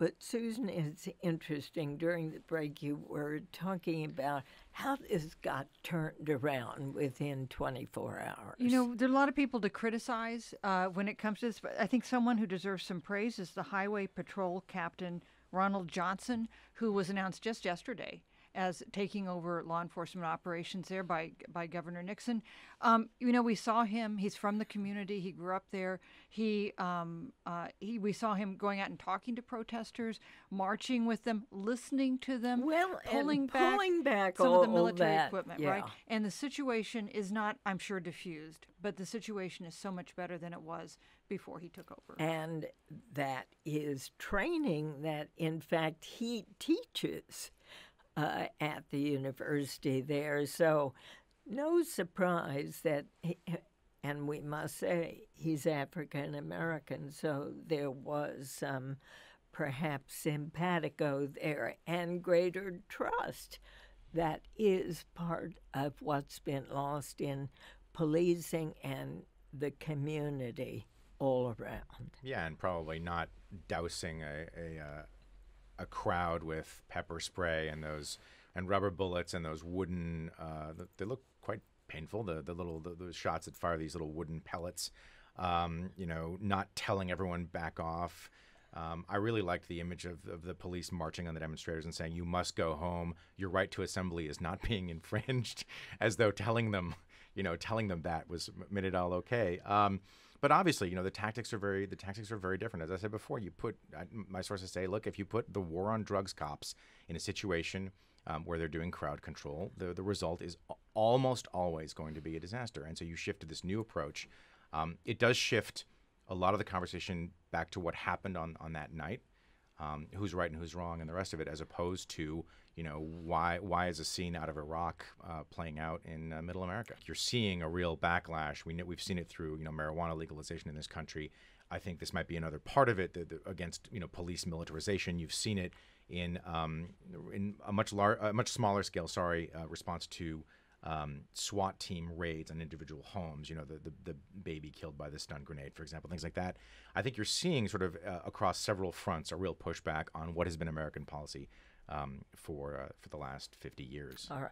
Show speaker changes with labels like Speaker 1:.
Speaker 1: But Susan, it's interesting. During the break, you were talking about how this got turned around within 24 hours.
Speaker 2: You know, there are a lot of people to criticize when it comes to this, but I think someone who deserves some praise is the Highway Patrol Captain Ronald Johnson, who was announced just yesterday as taking over law enforcement operations there by Governor Nixon. You know, we saw him. He's from the community. He grew up there. We saw him going out and talking to protesters, marching with them, listening to them, pulling back some of the military equipment, right? And the situation is not, I'm sure, diffused, but the situation is so much better than it was before he took over.
Speaker 1: And that is training that, in fact, he teaches at the university there. So no surprise that, and we must say, he's African American, so there was some perhaps simpatico there and greater trust. That is part of what's been lost in policing and the community all around.
Speaker 3: Yeah, and probably not dousing a crowd with pepper spray and rubber bullets and those wooden. They look quite painful. The shots that fire these little wooden pellets. Not telling everyone back off. I really liked the image of the police marching on the demonstrators and saying, "You must go home. Your right to assembly is not being infringed," as though telling them that made it all okay. But obviously, the tactics are very different. As I said before, my sources say, look, if you put the war on drugs cops in a situation where they're doing crowd control, the result is almost always going to be a disaster. And so you shift to this new approach. It does shift a lot of the conversation back to what happened on that night, who's right and who's wrong, and the rest of it, as opposed to why is a scene out of Iraq playing out in Middle America? You're seeing a real backlash. We've seen it through marijuana legalization in this country. I think this might be another part of it against police militarization. You've seen it in a much smaller scale. Response to SWAT team raids on individual homes, the baby killed by the stun grenade, for example, things like that. I think you're seeing sort of across several fronts a real pushback on what has been American policy for the last 50 years.
Speaker 1: All right.